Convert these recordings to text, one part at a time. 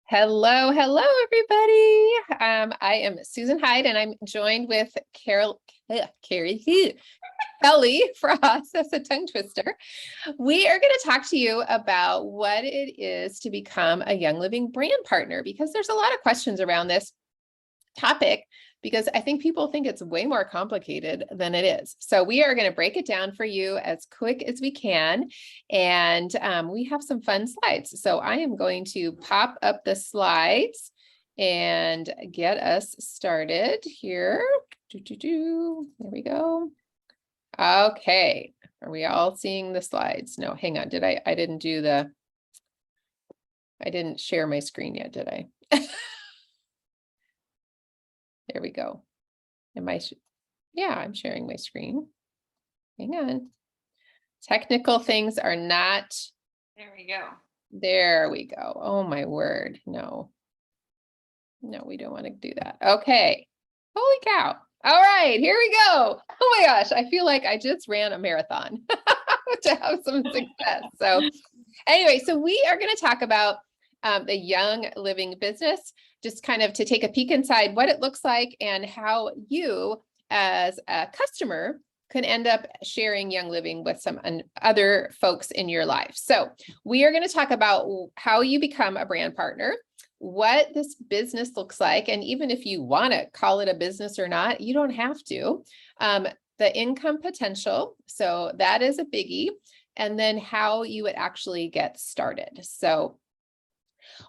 Hello, hello, everybody. I am Susan Heid, and I'm joined with Kelly Frost. That's a tongue twister. We are going to talk to you about what it is to become a Young Living brand partner, because there's a lot of questions around this topic, because I think people think it's way more complicated than it is. So we are going to break it down for you as quick as we can. And we have some fun slides. So I am going to pop up the slides and get us started here. There we go. Okay. Are we all seeing the slides? No, hang on. I didn't share my screen yet, did I? There we go. Yeah, I'm sharing my screen. Hang on. Technical things are not. There we go. There we go. Oh my word. No, we don't want to do that. Okay. Holy cow. All right, here we go. Oh my gosh. I feel like I just ran a marathon to have some success. So anyway, so we are going to talk about the Young Living business, just kind of to take a peek inside what it looks like and how you as a customer can end up sharing Young Living with some other folks in your life. So we are going to talk about how you become a brand partner, what this business looks like, and even if you want to call it a business or not, you don't have to. The income potential, so that is a biggie, and then how you would actually get started. So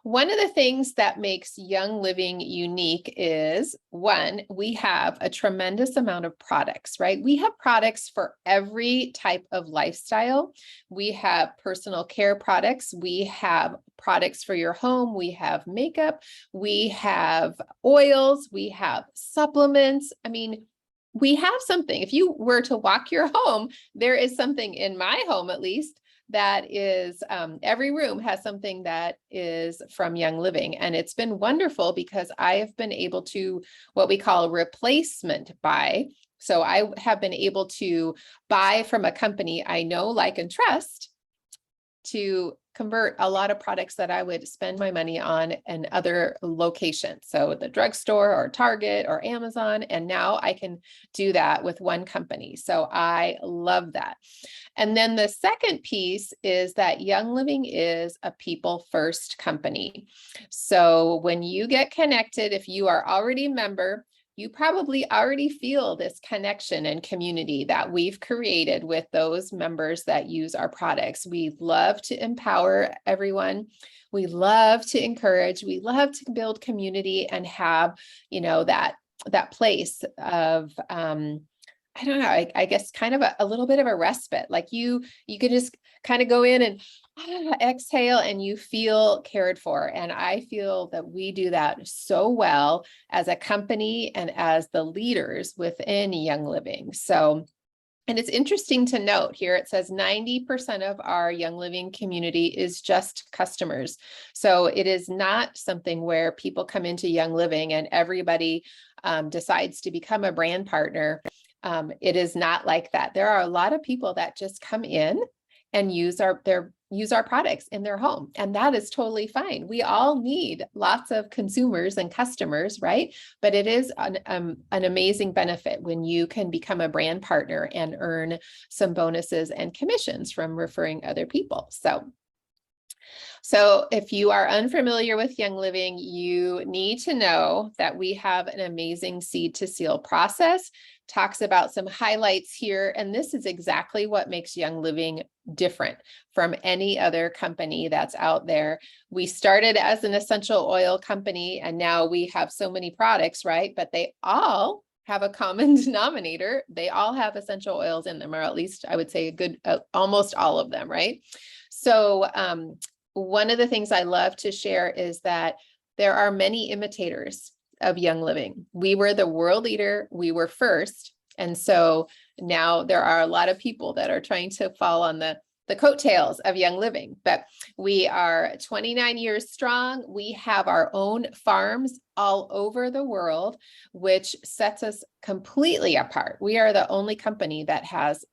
one of the things that makes Young Living unique is, one, we have a tremendous amount of products, right? We have products for every type of lifestyle. We have personal care products. We have products for your home. We have makeup. We have oils. We have supplements. I mean, we have something. If you were to walk your home, there is something in my home, at least, that is every room has something that is from Young Living. And it's been wonderful because I have been able to what we call replacement buy. So I have been able to buy from a company I know, like, and trust to convert a lot of products that I would spend my money on in other locations. So the drugstore or Target or Amazon. And now I can do that with one company. So I love that. And then the second piece is that Young Living is a people first company. So when you get connected, if you are already a member, you probably already feel this connection and community that we've created with those members that use our products. We love to empower everyone. We love to encourage. We love to build community and have, that place of, I don't know, I guess kind of a little bit of a respite. Like you could just kind of go in and exhale and you feel cared for. And I feel that we do that so well as a company and as the leaders within Young Living. So, and it's interesting to note here, it says 90% of our Young Living community is just customers. So it is not something where people come into Young Living and everybody decides to become a brand partner. It is not like that. There are a lot of people that just come in and use our products in their home. And that is totally fine. We all need lots of consumers and customers, right? But it is an amazing benefit when you can become a brand partner and earn some bonuses and commissions from referring other people. So if you are unfamiliar with Young Living, you need to know that we have an amazing seed to seal process. Talks about some highlights here. And this is exactly what makes Young Living different from any other company that's out there. We started as an essential oil company, and now we have so many products, right? But they all have a common denominator. They all have essential oils in them, or at least I would say almost all of them, right? So one of the things I love to share is that there are many imitators of Young Living. We were the world leader. We were first. And so now there are a lot of people that are trying to fall on the the coattails of Young Living, but we are 29 years strong. We have our own farms all over the world, which sets us completely apart. We are the only company that has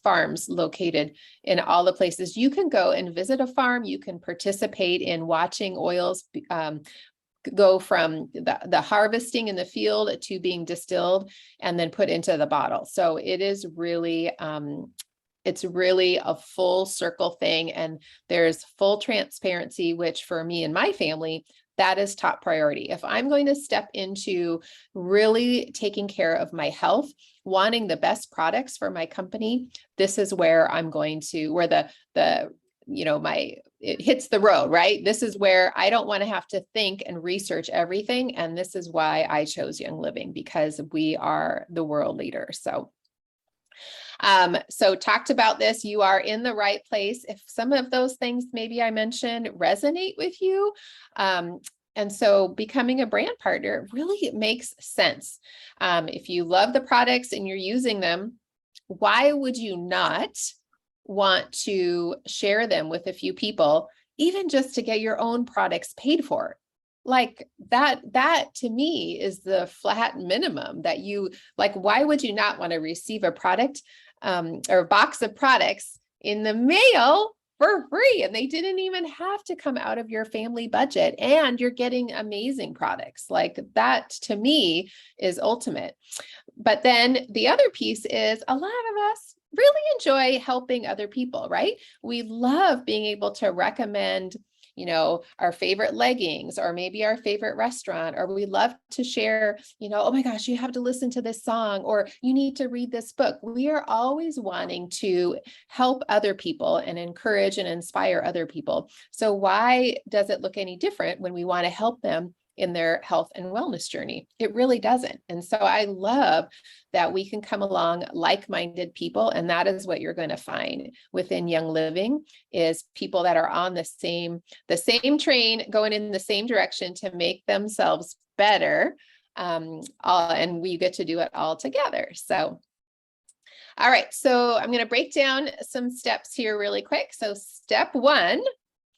farms located in all the places. You can go and visit a farm. You can participate in watching oils go from the harvesting in the field to being distilled and then put into the bottle. So it is really, it's really a full circle thing. And there's full transparency, which for me and my family, that is top priority. If I'm going to step into really taking care of my health, wanting the best products for my company, this is where I'm going to, where it hits the road, right? This is where I don't want to have to think and research everything. And this is why I chose Young Living, because we are the world leader. So talked about this, you are in the right place. If some of those things maybe I mentioned resonate with you, and so becoming a brand partner really makes sense. If you love the products and you're using them, why would you not want to share them with a few people, even just to get your own products paid for? Like that to me is the flat minimum that you like. Why would you not want to receive a product or a box of products in the mail for free? And they didn't even have to come out of your family budget, and you're getting amazing products. Like that to me is ultimate. But then the other piece is a lot of us really enjoy helping other people, right? We love being able to recommend, our favorite leggings or maybe our favorite restaurant, or we love to share, oh my gosh, you have to listen to this song, or you need to read this book. We are always wanting to help other people and encourage and inspire other people. So why does it look any different when we want to help them in their health and wellness journey? It really doesn't. And so I love that we can come along like-minded people. And that is what you're going to find within Young Living, is people that are on the same train, going in the same direction to make themselves better. And we get to do it all together. So, all right. So I'm going to break down some steps here really quick. So step 1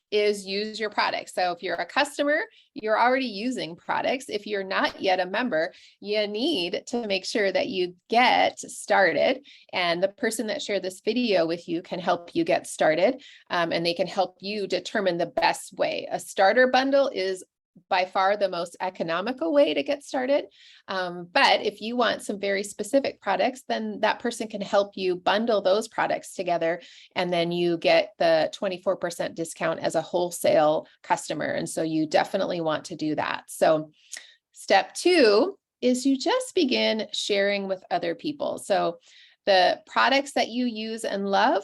is use your products. So if you're a customer, you're already using products. If you're not yet a member, you need to make sure that you get started. And the person that shared this video with you can help you get started, and they can help you determine the best way. A starter bundle is by far the most economical way to get started. But if you want some very specific products, then that person can help you bundle those products together. And then you get the 24% discount as a wholesale customer. And so you definitely want to do that. So step 2 is you just begin sharing with other people. So the products that you use and love,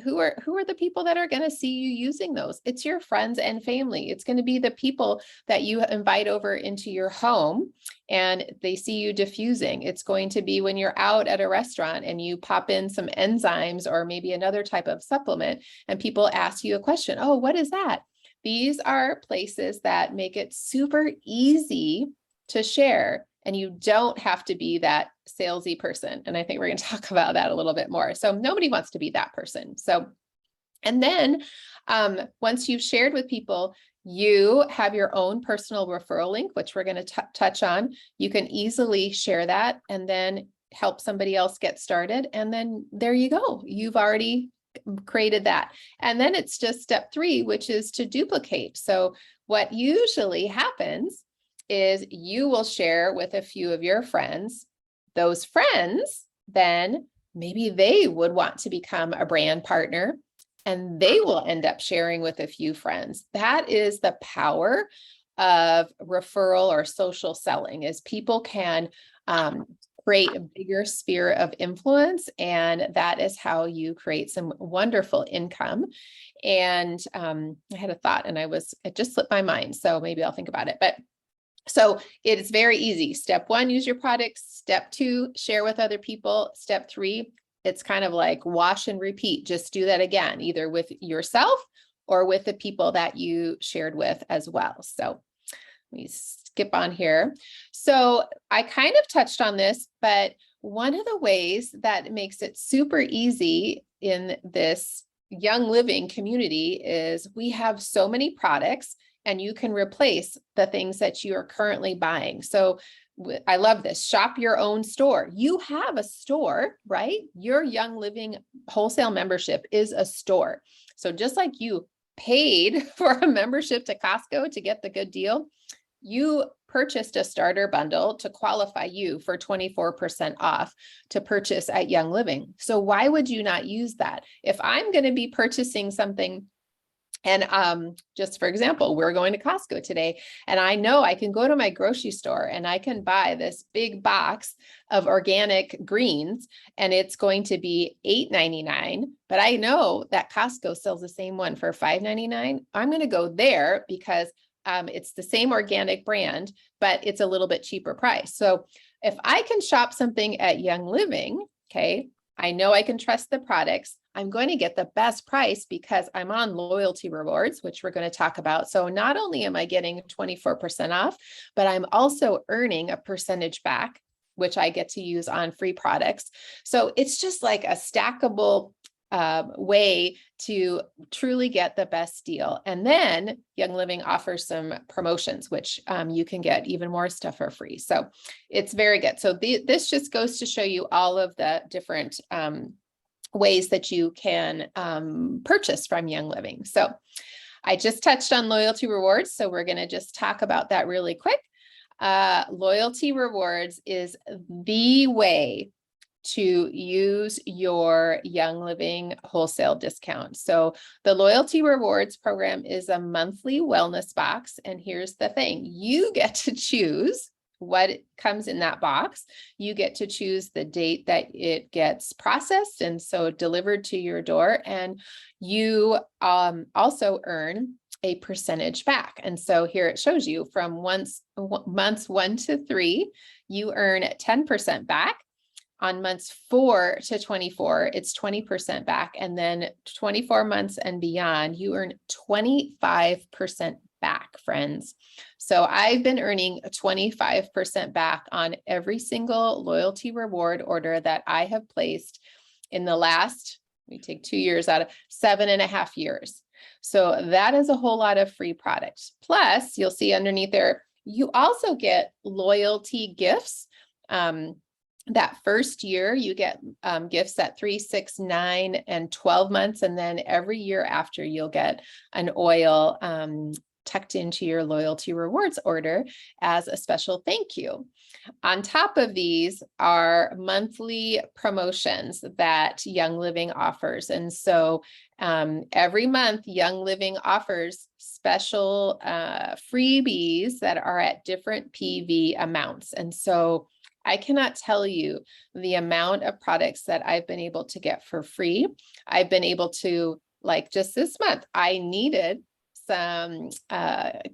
who are the people that are going to see you using those? It's your friends and family. It's going to be the people that you invite over into your home and they see you diffusing. It's going to be when you're out at a restaurant and you pop in some enzymes or maybe another type of supplement and people ask you a question. Oh, what is that? These are places that make it super easy to share. And you don't have to be that salesy person. And I think we're going to talk about that a little bit more. So nobody wants to be that person. So, and then once you've shared with people, you have your own personal referral link, which we're going to touch on. You can easily share that and then help somebody else get started. And then there you go. You've already created that. And then it's just step 3, which is to duplicate. So what usually happens is you will share with a few of your friends. Those friends, then maybe they would want to become a brand partner and they will end up sharing with a few friends. That is the power of referral or social selling, is people can create a bigger sphere of influence. And that is how you create some wonderful income. And I had a thought and it just slipped my mind. So maybe I'll think about it. But so it's very easy. Step 1, use your products. Step 2, share with other people. Step 3, it's kind of like wash and repeat. Just do that again, either with yourself or with the people that you shared with as well. So let me skip on here. So I kind of touched on this, but one of the ways that makes it super easy in this Young Living community is we have so many products and you can replace the things that you are currently buying. So I love this. Shop your own store. You have a store, right? Your Young Living wholesale membership is a store. So just like you paid for a membership to Costco to get the good deal, you purchased a starter bundle to qualify you for 24% off to purchase at Young Living. So why would you not use that? If I'm going to be purchasing something, and just for example, we're going to Costco today, and I know I can go to my grocery store and I can buy this big box of organic greens, and it's going to be $8.99, but I know that Costco sells the same one for $5.99. I'm going to go there because it's the same organic brand, but it's a little bit cheaper price. So if I can shop something at Young Living, okay, I know I can trust the products. I'm going to get the best price because I'm on loyalty rewards, which we're going to talk about. So not only am I getting 24% off, but I'm also earning a percentage back, which I get to use on free products. So it's just like a stackable way to truly get the best deal. And then Young Living offers some promotions, which you can get even more stuff for free. So it's very good. So this just goes to show you all of the different ways that you can purchase from Young Living. So I just touched on loyalty rewards. So we're going to just talk about that really quick. Loyalty rewards is the way to use your Young Living wholesale discount. So the loyalty rewards program is a monthly wellness box. And here's the thing, you get to choose what comes in that box. You get to choose the date that it gets processed and so delivered to your door. And you also earn a percentage back. And so here it shows you from months 1 to 3, you earn 10% back. On months 4 to 24, it's 20% back. And then 24 months and beyond, you earn 25% back, friends. So I've been earning 25% back on every single loyalty reward order that I have placed in the last, we take 2 years out of 7.5 years. So that is a whole lot of free products. Plus, you'll see underneath there, you also get loyalty gifts. That first year, you get gifts at 3, 6, 9, and 12 months. And then every year after, you'll get an oil tucked into your loyalty rewards order as a special thank you. On top of these are monthly promotions that Young Living offers. And so every month, Young Living offers special freebies that are at different PV amounts. And so I cannot tell you the amount of products that I've been able to get for free. I've been able to, like just this month, I needed some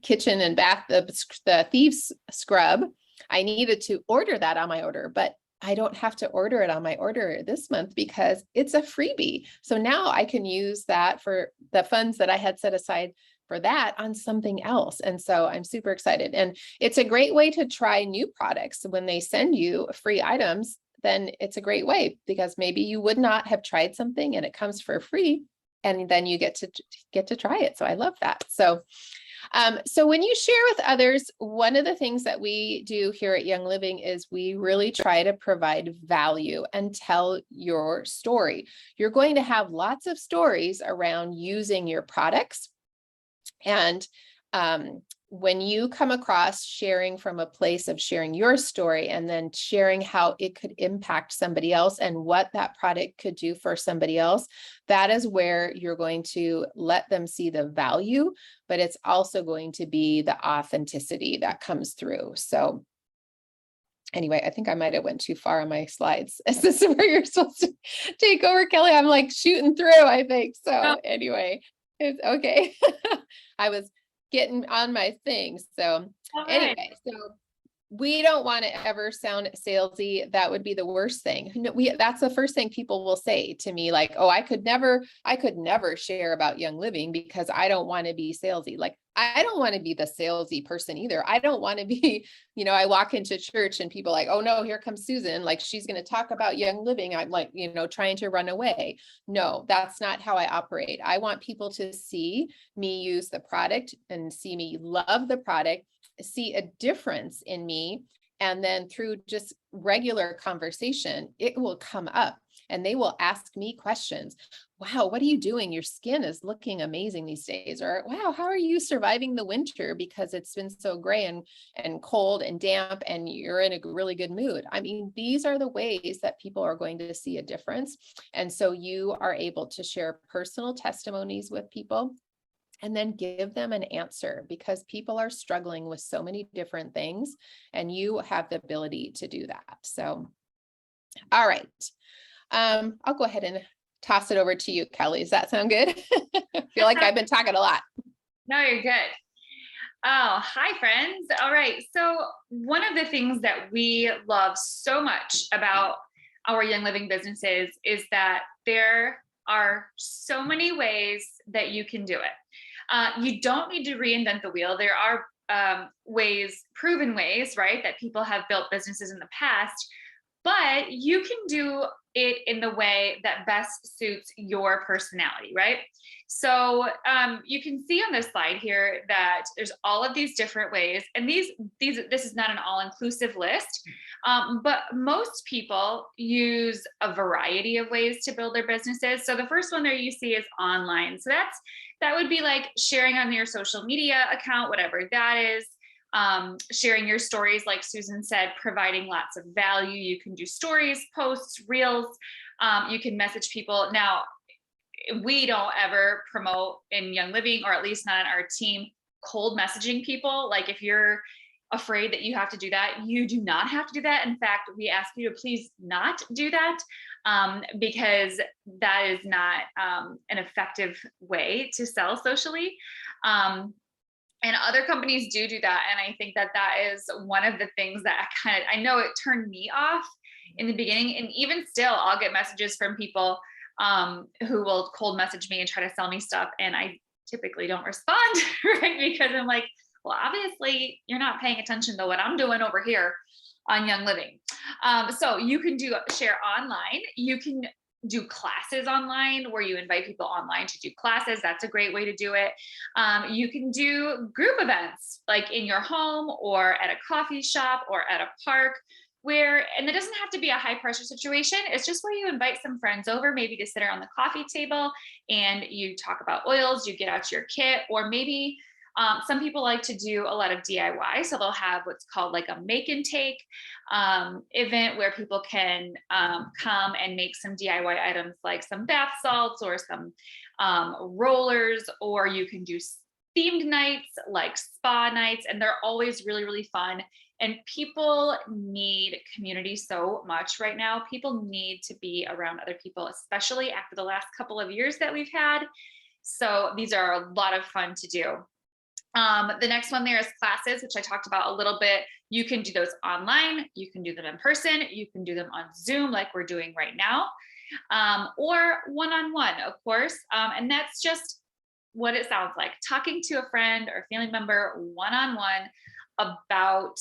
kitchen and bath, the thieves scrub. I needed to order that on my order, but I don't have to order it on my order this month because it's a freebie. So now I can use that for the funds that I had set aside for that on something else. And so I'm super excited. And it's a great way to try new products. When they send you free items, then it's a great way because maybe you would not have tried something and it comes for free. And then you get to try it. So I love that. So when you share with others, one of the things that we do here at Young Living is we really try to provide value and tell your story. You're going to have lots of stories around using your products. And when you come across sharing from a place of sharing your story and then sharing how it could impact somebody else and what that product could do for somebody else, that is where you're going to let them see the value, but it's also going to be the authenticity that comes through. So anyway, I think I might have went too far on my slides. Is this where you're supposed to take over, Kelly? I'm like shooting through, I think. So anyway, it's okay. I was getting on my thing. So anyway, so we don't want to ever sound salesy. That would be the worst thing. That's the first thing people will say to me, like, oh, I could never share about Young Living because I don't want to be salesy. Like, I don't want to be the salesy person either. I don't want to be, I walk into church and people like, oh no, here comes Susan. Like she's going to talk about Young Living. I'm like, trying to run away. No, that's not how I operate. I want people to see me use the product and see me love the product, see a difference in me. And then through just regular conversation, it will come up and they will ask me questions. Wow, what are you doing? Your skin is looking amazing these days. Or wow, how are you surviving the winter because it's been so gray and cold and damp and you're in a really good mood. I mean, these are the ways that people are going to see a difference. And so you are able to share personal testimonies with people and then give them an answer because people are struggling with so many different things and you have the ability to do that. So, all right. I'll go ahead and toss it over to you, Kelly. Does that sound good? I feel like I've been talking a lot. No, you're good. Oh, hi friends. All right. So one of the things that we love so much about our Young Living businesses is that there are so many ways that you can do it. You don't need to reinvent the wheel. There are proven ways, right, that people have built businesses in the past, but you can do it in the way that best suits your personality, right? So you can see on this slide here that there's all of these different ways, and this is not an all-inclusive list, but most people use a variety of ways to build their businesses. So the first one there you see is online. So that would be like sharing on your social media account, whatever that is. Sharing your stories, like Susan said, providing lots of value. You can do stories, posts, reels. You can message people. Now, we don't ever promote in Young Living, or at least not on our team, cold messaging people. Like if you're afraid that you have to do that, you do not have to do that. In fact, we ask you to please not do that, because that is not an effective way to sell socially. And other companies do that. And I think that is one of the things that I know it turned me off in the beginning. And even still, I'll get messages from people who will cold message me and try to sell me stuff. And I typically don't respond, right? Because I'm like, well, obviously you're not paying attention to what I'm doing over here on Young Living. So you can share online. You can do classes online where you invite people online to do classes. That's a great way to do it. You can do group events like in your home or at a coffee shop or at a park and it doesn't have to be a high pressure situation. It's just where you invite some friends over, maybe to sit around the coffee table and you talk about oils, you get out your kit, or maybe some people like to do a lot of DIY. So they'll have what's called like a make and take event where people can come and make some DIY items like some bath salts or some rollers, or you can do themed nights like spa nights. And they're always really, really fun. And people need community so much right now. People need to be around other people, especially after the last couple of years that we've had. So these are a lot of fun to do. The next one there is classes, which I talked about a little bit. You can do those online, you can do them in person, you can do them on Zoom like we're doing right now, or one-on-one, of course. And that's just what it sounds like, talking to a friend or family member one-on-one about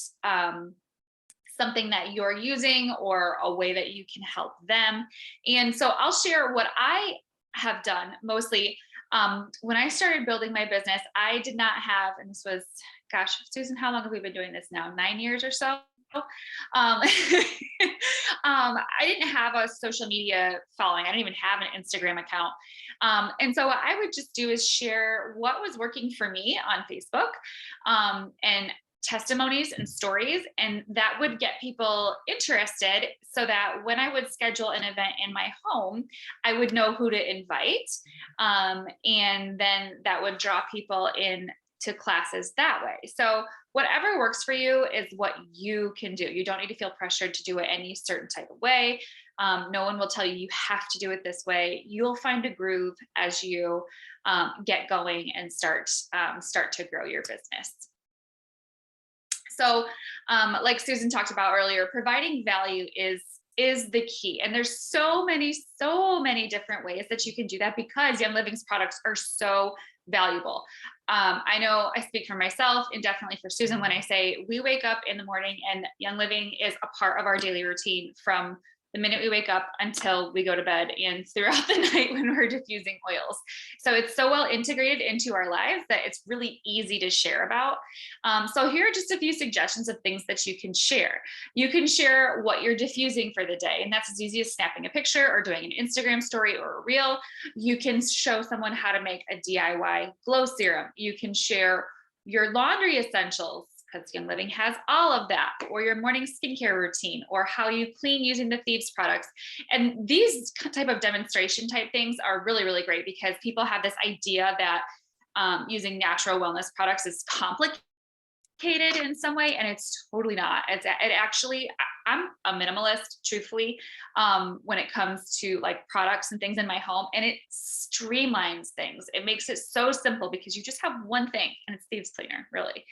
something that you're using or a way that you can help them. And so I'll share what I have done mostly. When I started building my business, I did not have, and this was, gosh, Susan, how long have we been doing this now? 9 years or so? I didn't have a social media following. I didn't even have an Instagram account. And so what I would just do is share what was working for me on Facebook, and testimonies and stories, and that would get people interested so that when I would schedule an event in my home, I would know who to invite. And then that would draw people in to classes that way. So whatever works for you is what you can do. You don't need to feel pressured to do it any certain type of way. No one will tell you have to do it this way. You'll find a groove as you get going and start to grow your business. So like Susan talked about earlier, providing value is the key. And there's so many different ways that you can do that because Young Living's products are so valuable. I know I speak for myself and definitely for Susan when I say we wake up in the morning and Young Living is a part of our daily routine from the minute we wake up until we go to bed and throughout the night when we're diffusing oils. So it's so well integrated into our lives that it's really easy to share about. So here are just a few suggestions of things that you can share. You can share what you're diffusing for the day, and that's as easy as snapping a picture or doing an Instagram story or a reel. You can show someone how to make a DIY glow serum. You can share your laundry essentials, because Young Living has all of that, or your morning skincare routine, or how you clean using the Thieves products. And these type of demonstration type things are really, really great because people have this idea that using natural wellness products is complicated in some way, and it's totally not. It actually, I'm a minimalist, truthfully, when it comes to like products and things in my home, and it streamlines things. It makes it so simple because you just have one thing, and it's Thieves Cleaner, really.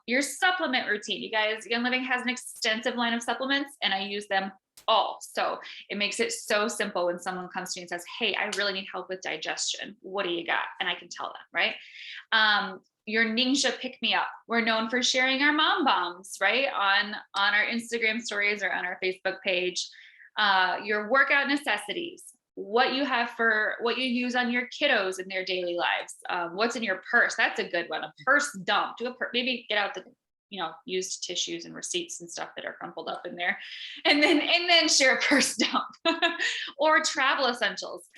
Your supplement routine, you guys, Young Living has an extensive line of supplements, and I use them all. So it makes it so simple when someone comes to me and says, hey, I really need help with digestion. What do you got? And I can tell them, right? Your ninja pick me up. We're known for sharing our mom bombs, right? On our Instagram stories or on our Facebook page. Your workout necessities, what you have for what you use on your kiddos in their daily lives. What's in your purse? That's a good one. A purse dump. Maybe get out the used tissues and receipts and stuff that are crumpled up in there, and then share a purse dump. Or travel essentials,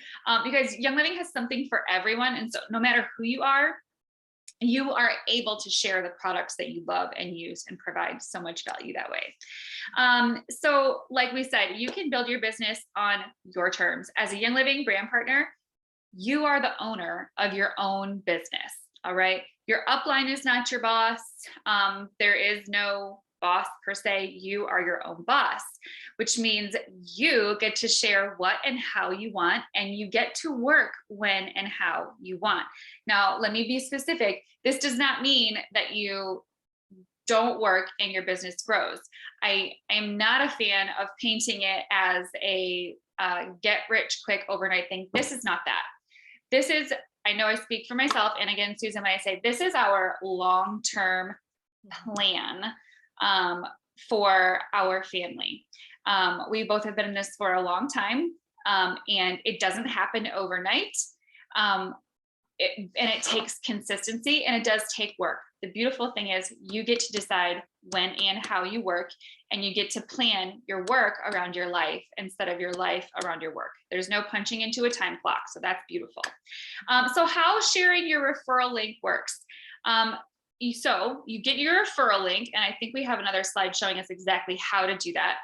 because Young Living has something for everyone, and so no matter who you are able to share the products that you love and use and provide so much value that way. So like we said, you can build your business on your terms. As a Young Living brand partner, you are the owner of your own business. All right. Your upline is not your boss. There is no boss per se. You are your own boss, which means you get to share what and how you want, and you get to work when and how you want. Now, let me be specific. This does not mean that you don't work and your business grows. I am not a fan of painting it as a get rich quick overnight thing. This is not that. This is, I know I speak for myself. And again, Susan, when I say this is our long-term plan for our family. We both have been in this for a long time, and it doesn't happen overnight. And it takes consistency, and it does take work. The beautiful thing is you get to decide when and how you work, and you get to plan your work around your life instead of your life around your work. There's no punching into a time clock. So that's beautiful. So how sharing your referral link works. So you get your referral link, and I think we have another slide showing us exactly how to do that.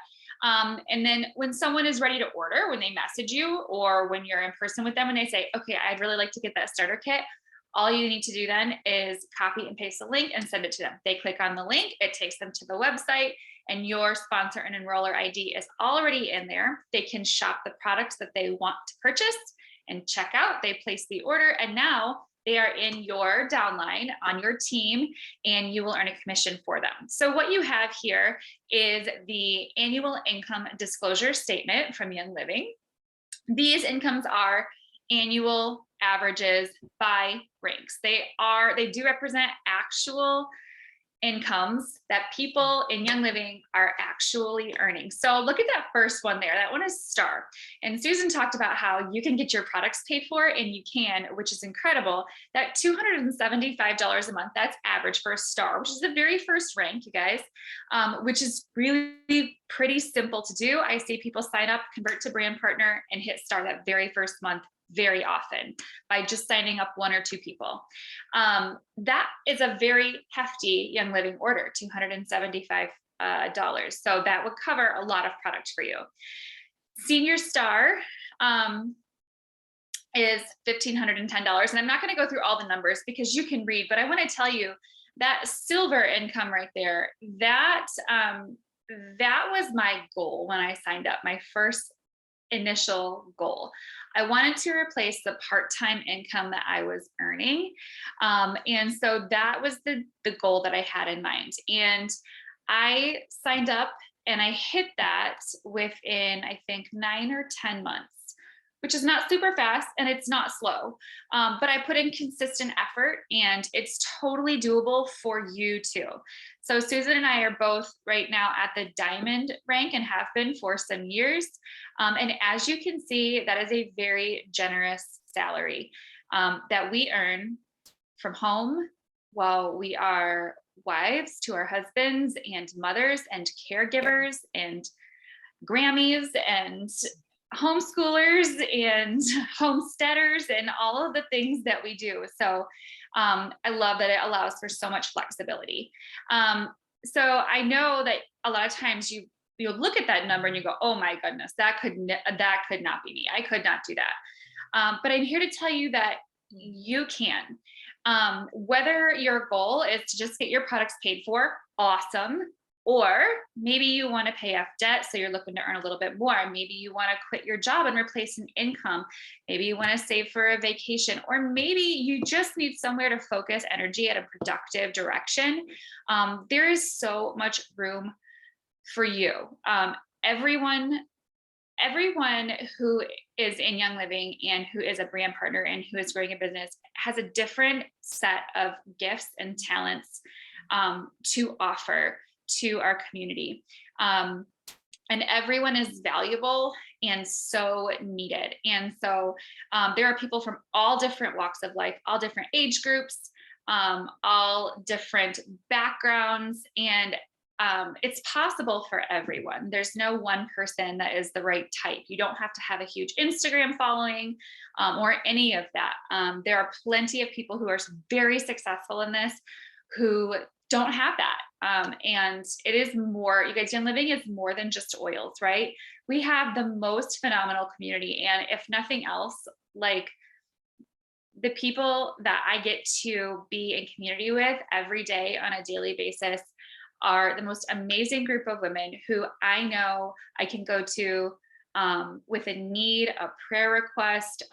And then when someone is ready to order, when they message you or when you're in person with them and they say, okay, I'd really like to get that starter kit, all you need to do then is copy and paste the link and send it to them. They click on the link, it takes them to the website, and your sponsor and enroller ID is already in there. They can shop the products that they want to purchase and check out. They place the order, and now they are in your downline on your team, and you will earn a commission for them. So what you have here is the annual income disclosure statement from Young Living. These incomes are annual averages by ranks. They do represent actual incomes that people in Young Living are actually earning. So look at that first one there. That one is star. And Susan talked about how you can get your products paid for, and you can, which is incredible. That $275 a month, that's average for a star, which is the very first rank, you guys, which is really pretty simple to do. I see people sign up, convert to brand partner, and hit star that very first month very often by just signing up one or two people. That is a very hefty Young Living order, $275. So that would cover a lot of product for you. Senior Star is $1,510. And I'm not going to go through all the numbers because you can read, but I want to tell you that silver income right there, that was my goal when I signed up, my first initial goal. I wanted to replace the part-time income that I was earning. And so that was the goal that I had in mind. And I signed up and I hit that within, I think, 9 or 10 months, which is not super fast and it's not slow. But I put in consistent effort and it's totally doable for you too. So Susan and I are both right now at the diamond rank and have been for some years. And as you can see, that is a very generous salary that we earn from home while we are wives to our husbands and mothers and caregivers and Grammys and homeschoolers and homesteaders and all of the things that we do. So I love that it allows for so much flexibility. So I know that a lot of times you'll look at that number and you go, oh my goodness, that could not be me. I could not do that. But I'm here to tell you that you can. Whether your goal is to just get your products paid for, awesome. Or maybe you want to pay off debt, so you're looking to earn a little bit more. Maybe you want to quit your job and replace an income. Maybe you want to save for a vacation, or maybe you just need somewhere to focus energy at a productive direction. There is so much room for you. Everyone who is in Young Living and who is a brand partner and who is growing a business has a different set of gifts and talents to offer to our community. And everyone is valuable and so needed. And so there are people from all different walks of life, all different age groups, all different backgrounds, and it's possible for everyone. There's no one person that is the right type. You don't have to have a huge Instagram following or any of that. There are plenty of people who are very successful in this who don't have that. And it is more, you guys, Young Living is more than just oils, right? We have the most phenomenal community. And if nothing else, like the people that I get to be in community with every day on a daily basis are the most amazing group of women who I know I can go to with a need, a prayer request,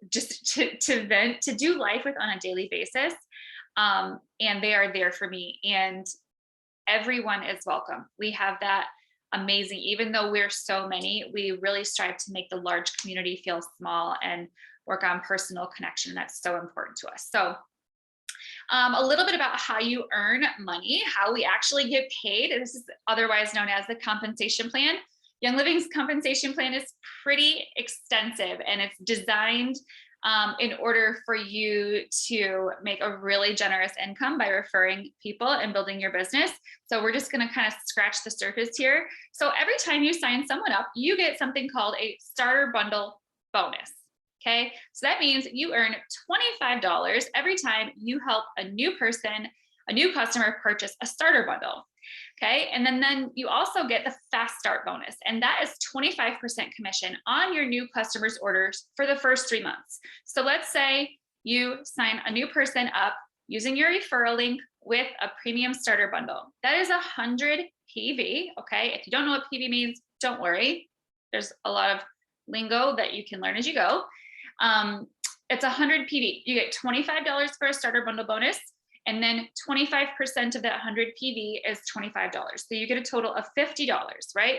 just to vent, to do life with on a daily basis. And they are there for me, and everyone is welcome. We have that amazing, even though we're so many, we really strive to make the large community feel small and work on personal connection. That's so important to us. So a little bit about how you earn money, how we actually get paid. This is otherwise known as the compensation plan. Young Living's compensation plan is pretty extensive, and it's designed in order for you to make a really generous income by referring people and building your business. So we're just going to kind of scratch the surface here. So every time you sign someone up, you get something called a starter bundle bonus. Okay, so that means you earn $25 every time you help a new customer purchase a starter bundle. Okay, and then you also get the fast start bonus, and that is 25% commission on your new customers' orders for the first 3 months. So let's say you sign a new person up using your referral link with a premium starter bundle. That is 100 PV. Okay, if you don't know what PV means, don't worry. There's a lot of lingo that you can learn as you go. It's 100 PV. You get $25 for a starter bundle bonus, and then 25% of that 100 PV is $25. So you get a total of $50, right?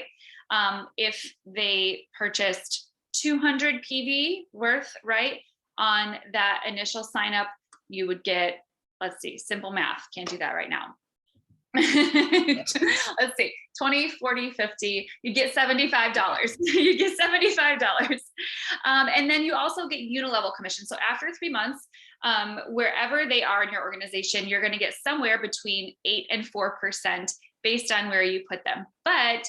If they purchased 200 PV worth, right, on that initial sign up, you would get, let's see, simple math, can't do that right now. Let's see, 20, 40, 50, you get $75. You get $75. And then you also get unilevel commission. So after 3 months, wherever they are in your organization, you're going to get somewhere between 8 and 4% based on where you put them. But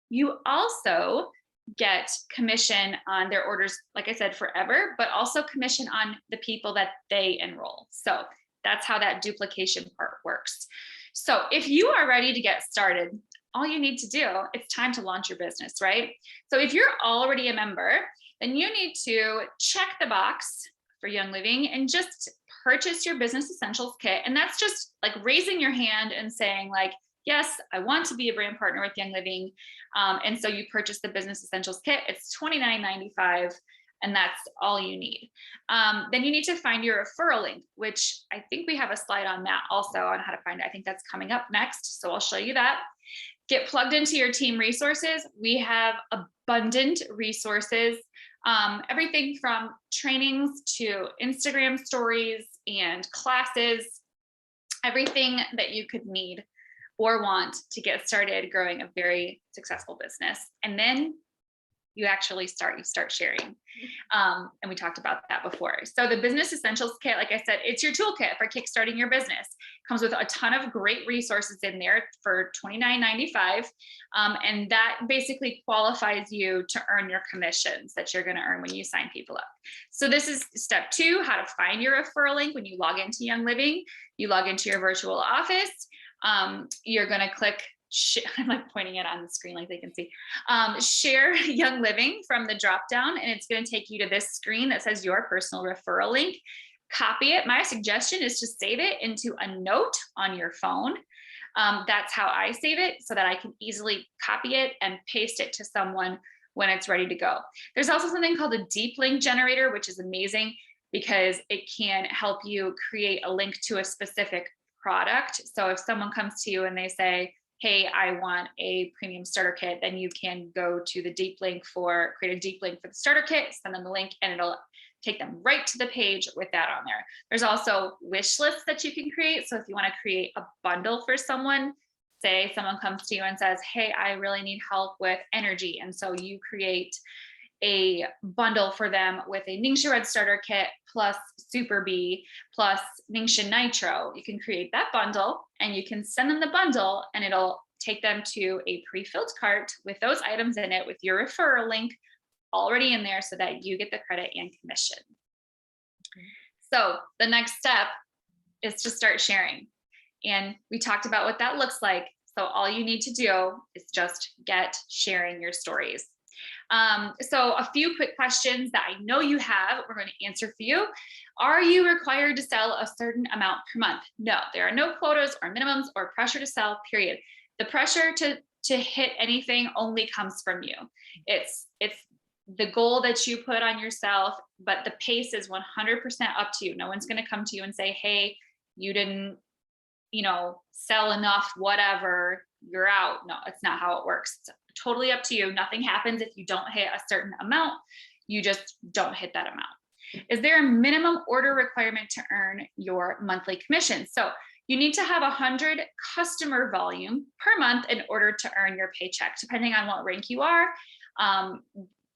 you also get commission on their orders, like I said, forever, but also commission on the people that they enroll. So that's how that duplication part works. So if you are ready to get started, all you need to do, it's time to launch your business, right? So if you're already a member, then you need to check the box for Young Living and just purchase your business essentials kit. And that's just like raising your hand and saying like, yes, I want to be a brand partner with Young Living. And so you purchase the business essentials kit. It's $29.95. And that's all you need. Then you need to find your referral link, which I think we have a slide on that also on how to find it. I think that's coming up next. So I'll show you that. Get plugged into your team resources. We have abundant resources everything from trainings to Instagram stories and classes, everything that you could need or want to get started growing a very successful business. And then you start sharing. And we talked about that before. So the business essentials kit, like I said, it's your toolkit for kickstarting your business. Comes with a ton of great resources in there for $29.95. And that basically qualifies you to earn your commissions that you're going to earn when you sign people up. So this is step 2, how to find your referral link. When you log into Young Living, you log into your virtual office. You're going to click, I'm like pointing it on the screen like they can see, share Young Living from the drop down, and it's going to take you to this screen that says your personal referral link. Copy it. My suggestion is to save it into a note on your phone. That's how I save it, so that I can easily copy it and paste it to someone when it's ready to go. There's also something called a deep link generator, which is amazing because it can help you create a link to a specific product. So if someone comes to you and they say, hey, I want a premium starter kit, then you can go to the deep link create a deep link for the starter kit, send them the link, and it'll take them right to the page with that on there. There's also wish lists that you can create. So if you want to create a bundle for someone, say someone comes to you and says, hey, I really need help with energy. And so you create a bundle for them with a Ningxia Red starter kit plus Super B plus Ningxia Nitro. You can create that bundle and you can send them the bundle, and it'll take them to a pre-filled cart with those items in it with your referral link already in there, so that you get the credit and commission. So the next step is to start sharing. And we talked about what that looks like. So all you need to do is just get sharing your stories. So a few quick questions that I know you have, we're going to answer for you. Are you required to sell a certain amount per month? No, there are no quotas or minimums or pressure to sell, period. The pressure to hit anything only comes from you. It's the goal that you put on yourself, but the pace is 100% up to you. No one's going to come to you and say, hey, you didn't, sell enough, whatever, you're out. No, it's not how it works. It's totally up to you. Nothing happens if you don't hit a certain amount. You just don't hit that amount. Is there a minimum order requirement to earn your monthly commission? So you need to have 100 customer volume per month in order to earn your paycheck, depending on what rank you are.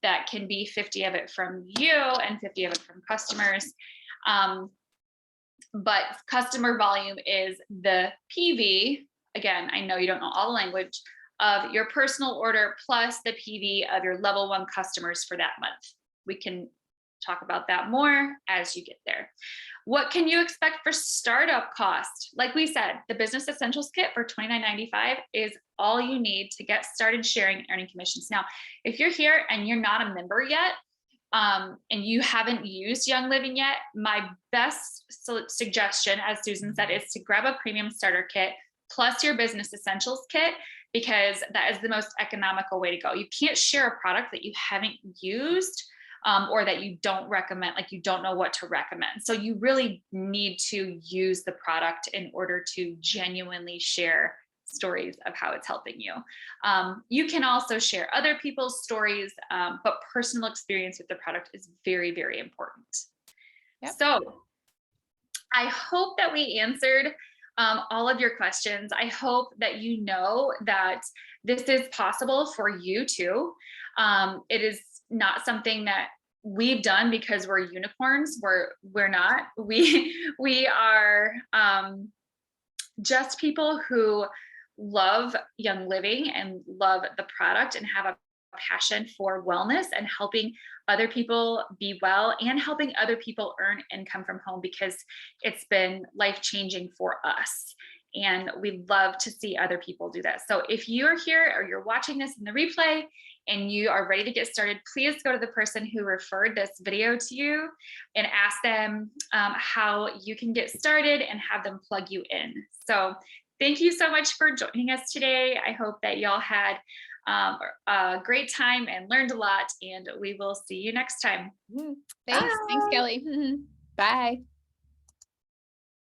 That can be 50 of it from you and 50 of it from customers. But customer volume is the PV. Again, I know you don't know all the language of your personal order plus the PV of your level 1 customers for that month. We can talk about that more as you get there. What can you expect for startup cost? Like we said, the Business Essentials Kit for $29.95 is all you need to get started sharing and earning commissions. Now, if you're here and you're not a member yet, and you haven't used Young Living yet, my best suggestion, as Susan said, is to grab a premium starter kit plus your Business Essentials Kit, because that is the most economical way to go. You can't share a product that you haven't used or that you don't recommend, like you don't know what to recommend. So you really need to use the product in order to genuinely share stories of how it's helping you. You can also share other people's stories, but personal experience with the product is very, very important. Yep. So I hope that we answered all of your questions. I hope that you know that this is possible for you too. It is not something that we've done because we're unicorns. We're not. We are just people who love Young Living and love the product and have a passion for wellness and helping other people be well and helping other people earn income from home, because it's been life-changing for us. And we love to see other people do that. So if you're here or you're watching this in the replay and you are ready to get started, please go to the person who referred this video to you and ask them how you can get started and have them plug you in. So thank you so much for joining us today. I hope that y'all had a great time and learned a lot, and we will see you next time. Thanks. Thanks, Kelly. Bye.